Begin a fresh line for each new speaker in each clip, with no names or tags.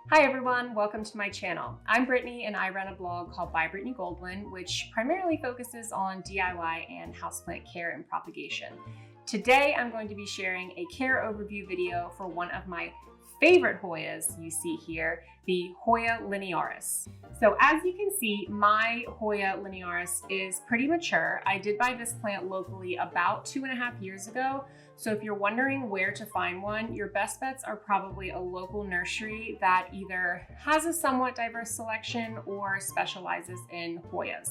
Hi everyone, welcome to my channel. I'm Brittany and I run a blog called By Brittany Goldwyn, which primarily focuses on DIY and houseplant care and propagation. Today I'm going to be sharing a care overview video for one of my favorite Hoyas you see here, the Hoya Linearis. So as you can see, my Hoya Linearis is pretty mature. I did buy this plant locally about 2.5 years ago. So if you're wondering where to find one, your best bets are probably a local nursery that either has a somewhat diverse selection or specializes in Hoyas.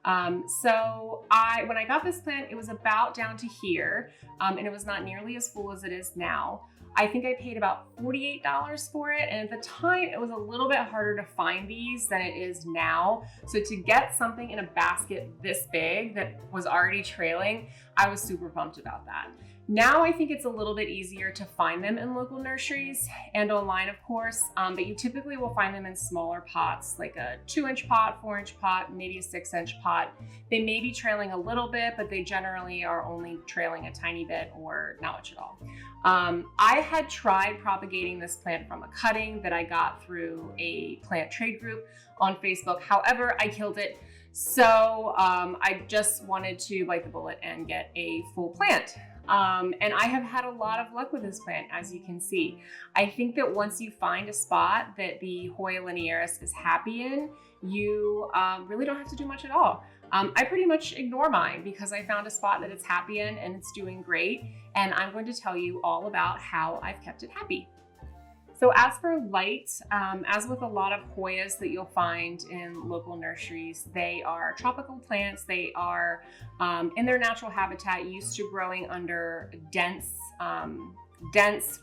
When I got this plant, it was about down to here, and it was not nearly as full as it is now. I think I paid about $48 for it, and at the time it was a little bit harder to find these than it is now. So to get something in a basket this big that was already trailing, I was super pumped about that. Now I think it's a little bit easier to find them in local nurseries and online, of course, but you typically will find them in smaller pots, like a 2-inch pot, 4-inch pot, maybe a 6-inch pot. They may be trailing a little bit, but they generally are only trailing a tiny bit or not much at all. I had tried propagating this plant from a cutting that I got through a plant trade group on Facebook. However, I killed it. So I just wanted to bite the bullet and get a full plant. And I have had a lot of luck with this plant, as you can see. I think that once you find a spot that the Hoya Linearis is happy in, you really don't have to do much at all. I pretty much ignore mine because I found a spot that it's happy in and it's doing great. And I'm going to tell you all about how I've kept it happy. So as for light, as with a lot of Hoyas that you'll find in local nurseries, they are tropical plants. They are in their natural habitat used to growing under dense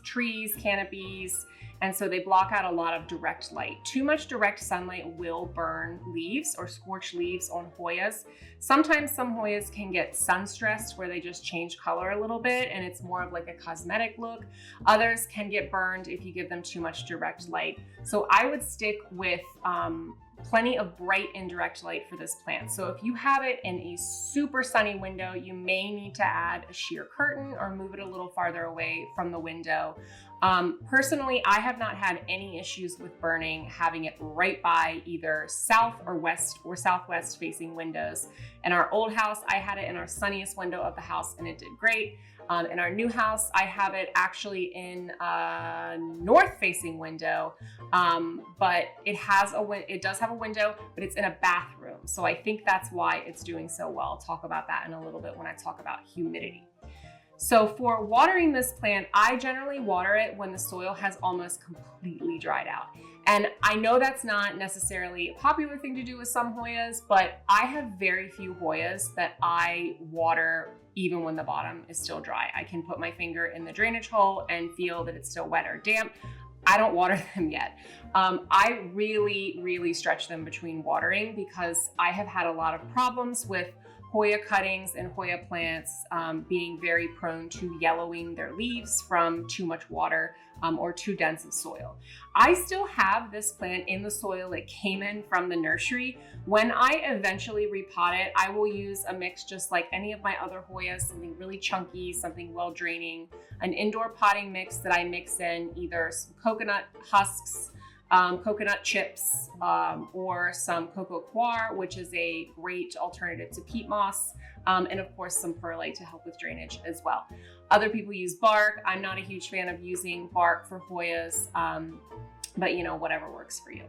trees, canopies, and so they block out a lot of direct light. Too much direct sunlight will burn leaves or scorch leaves on Hoyas. Sometimes some Hoyas can get sun stressed where they just change color a little bit and it's more of like a cosmetic look. Others can get burned if you give them too much direct light. So I would stick with plenty of bright indirect light for this plant. So if you have it in a super sunny window, you may need to add a sheer curtain or move it a little farther away from the window. Personally, I have not had any issues with burning having it right by either south or west or southwest facing windows. In our old house, I had it in our sunniest window of the house and it did great. In our new house, I have it actually in a north-facing window, but it does have a window, but it's in a bathroom. So I think that's why it's doing so well. I'll talk about that in a little bit when I talk about humidity. So for watering this plant, I generally water it when the soil has almost completely dried out. And I know that's not necessarily a popular thing to do with some Hoyas, but I have very few Hoyas that I water even when the bottom is still dry. I can put my finger in the drainage hole and feel that it's still wet or damp. I don't water them yet. I really stretch them between watering because I have had a lot of problems with Hoya cuttings and Hoya plants being very prone to yellowing their leaves from too much water or too dense of soil. I still have this plant in the soil it came in from the nursery. When I eventually repot it, I will use a mix just like any of my other Hoyas, something really chunky, something well draining, an indoor potting mix that I mix in either some coconut husks, coconut chips, or some coco coir, which is a great alternative to peat moss, and of course some perlite to help with drainage as well. Other people use bark. I'm not a huge fan of using bark for Hoyas, but you know, whatever works for you.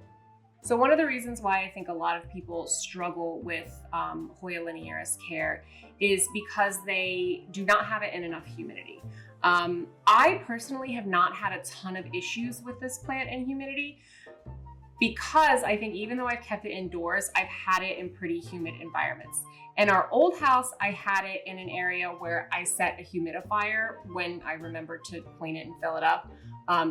So one of the reasons why I think a lot of people struggle with Hoya Linearis care is because they do not have it in enough humidity. I personally have not had a ton of issues with this plant in humidity because I think even though I've kept it indoors, I've had it in pretty humid environments. In our old house, I had it in an area where I set a humidifier when I remembered to clean it and fill it up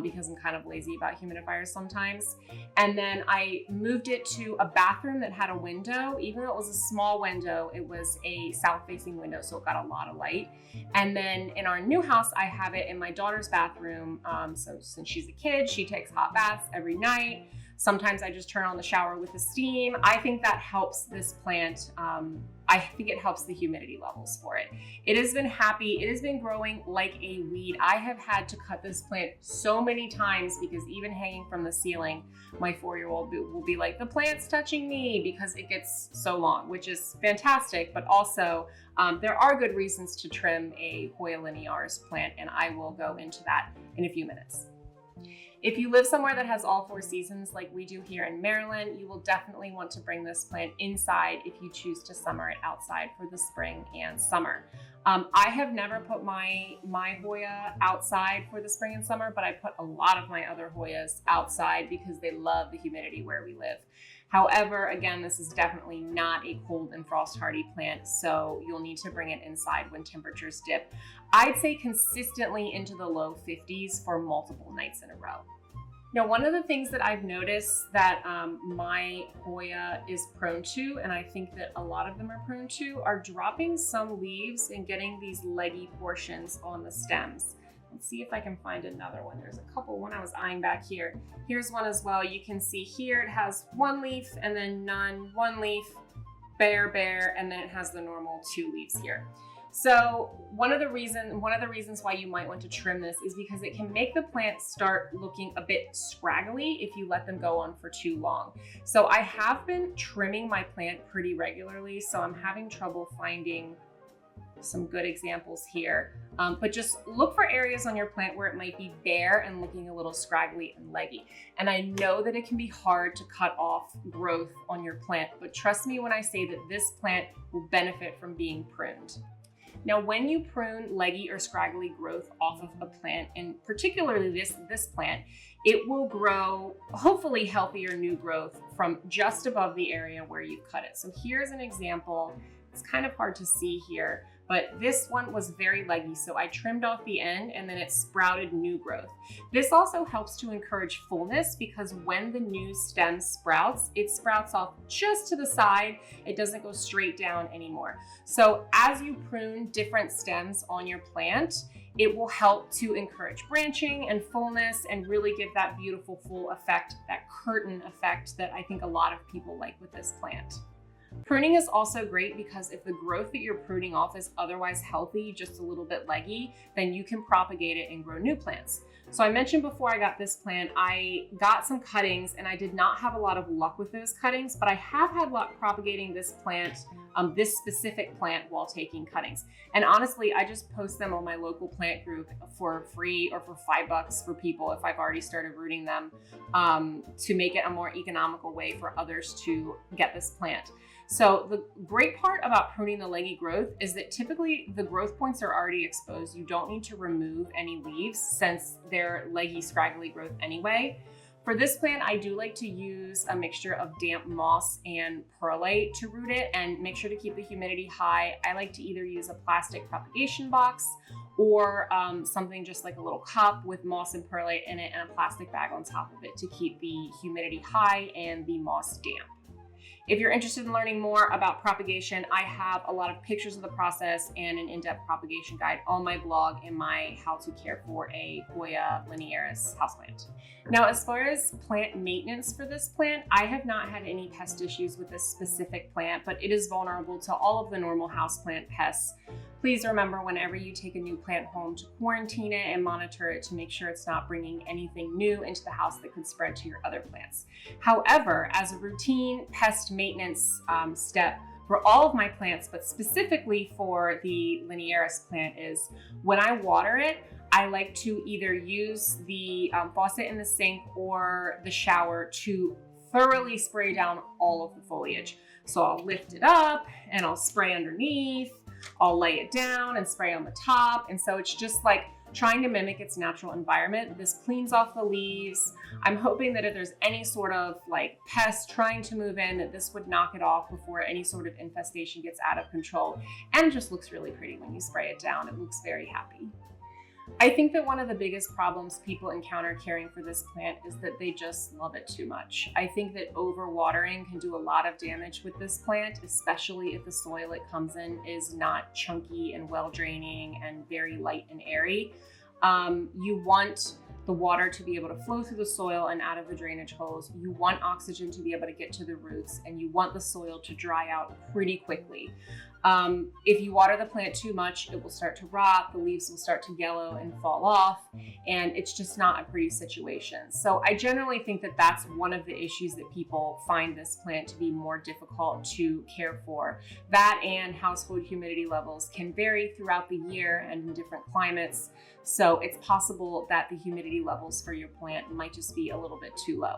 because I'm kind of lazy about humidifiers sometimes. And then I moved it to a bathroom that had a window. Even though it was a small window, it was a south-facing window, so it got a lot of light. And then in our new house, I have it in my daughter's bathroom. So since she's a kid, she takes hot baths every night. Sometimes I just turn on the shower with the steam. I think that helps this plant I think it helps the humidity levels for it. It has been happy. It has been growing like a weed. I have had to cut this plant so many times because even hanging from the ceiling, my 4-year-old will be like, the plant's touching me, because it gets so long, which is fantastic. But also there are good reasons to trim a Hoya Linearis plant, and I will go into that in a few minutes. If you live somewhere that has all 4 seasons like we do here in Maryland, you will definitely want to bring this plant inside if you choose to summer it outside for the spring and summer. I have never put my Hoya outside for the spring and summer, but I put a lot of my other Hoyas outside because they love the humidity where we live. However, again, this is definitely not a cold and frost hardy plant, so you'll need to bring it inside when temperatures dip. I'd say consistently into the low 50s for multiple nights in a row. Now, one of the things that I've noticed that my Hoya is prone to, and I think that a lot of them are prone to, are dropping some leaves and getting these leggy portions on the stems. Let's see if I can find another one. There's a couple, one I was eyeing back here. Here's one as well. You can see here it has 1 leaf and then none, 1 leaf, bare, and then it has the normal 2 leaves here. So one of the reasons why you might want to trim this is because it can make the plant start looking a bit scraggly if you let them go on for too long. So I have been trimming my plant pretty regularly, so I'm having trouble finding some good examples here. But just look for areas on your plant where it might be bare and looking a little scraggly and leggy. And I know that it can be hard to cut off growth on your plant, but trust me when I say that this plant will benefit from being pruned. Now, when you prune leggy or scraggly growth off of a plant, and particularly this plant, it will grow hopefully healthier new growth from just above the area where you cut it. So here's an example. It's kind of hard to see here, but this one was very leggy, so I trimmed off the end and then it sprouted new growth. This also helps to encourage fullness because when the new stem sprouts, it sprouts off just to the side. It doesn't go straight down anymore. So as you prune different stems on your plant, it will help to encourage branching and fullness and really give that beautiful full effect, that curtain effect that I think a lot of people like with this plant. Pruning is also great because if the growth that you're pruning off is otherwise healthy, just a little bit leggy, then you can propagate it and grow new plants. So I mentioned before I got this plant, I got some cuttings and I did not have a lot of luck with those cuttings, but I have had luck propagating this plant, this specific plant, while taking cuttings. And honestly, I just post them on my local plant group for free or for $5 for people if I've already started rooting them, to make it a more economical way for others to get this plant. So the great part about pruning the leggy growth is that typically the growth points are already exposed. You don't need to remove any leaves since they're leggy, scraggly growth anyway. For this plant, I do like to use a mixture of damp moss and perlite to root it and make sure to keep the humidity high. I like to either use a plastic propagation box or something just like a little cup with moss and perlite in it and a plastic bag on top of it to keep the humidity high and the moss damp. If you're interested in learning more about propagation, I have a lot of pictures of the process and an in-depth propagation guide on my blog in my How to Care for a Hoya Linearis houseplant. Now, as far as plant maintenance for this plant, I have not had any pest issues with this specific plant, but it is vulnerable to all of the normal houseplant pests. Please remember whenever you take a new plant home to quarantine it and monitor it to make sure it's not bringing anything new into the house that could spread to your other plants. However, as a routine pest maintenance step for all of my plants, but specifically for the Linearis plant, is when I water it, I like to either use the faucet in the sink or the shower to thoroughly spray down all of the foliage. So I'll lift it up and I'll spray underneath. I'll lay it down and spray on the top. And so it's just like trying to mimic its natural environment. This cleans off the leaves. I'm hoping that if there's any sort of like pest trying to move in, that this would knock it off before any sort of infestation gets out of control. And it just looks really pretty when you spray it down. It looks very happy. I think that one of the biggest problems people encounter caring for this plant is that they just love it too much. I think that overwatering can do a lot of damage with this plant, especially if the soil it comes in is not chunky and well draining and very light and airy. You want the water to be able to flow through the soil and out of the drainage holes. You want oxygen to be able to get to the roots, and you want the soil to dry out pretty quickly. If you water the plant too much, it will start to rot, the leaves will start to yellow and fall off, and it's just not a pretty situation. So I generally think that that's one of the issues that people find this plant to be more difficult to care for. That and household humidity levels can vary throughout the year and in different climates. So it's possible that the humidity levels for your plant might just be a little bit too low.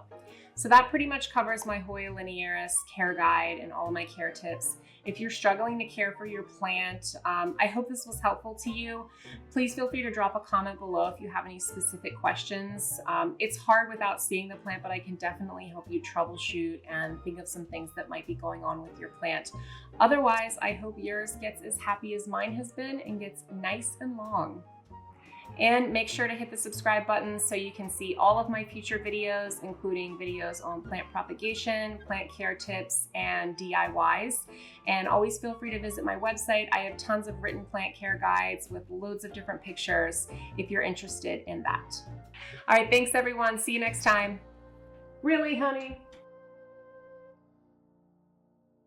So that pretty much covers my Hoya Linearis care guide and all of my care tips. If you're struggling to care for your plant, I hope this was helpful to you. Please feel free to drop a comment below if you have any specific questions. It's hard without seeing the plant, but I can definitely help you troubleshoot and think of some things that might be going on with your plant. Otherwise, I hope yours gets as happy as mine has been and gets nice and long. And make sure to hit the subscribe button so you can see all of my future videos, including videos on plant propagation, plant care tips, and DIYs. And always feel free to visit my website. I have tons of written plant care guides with loads of different pictures if you're interested in that. All right, thanks everyone. See you next time. Really, honey?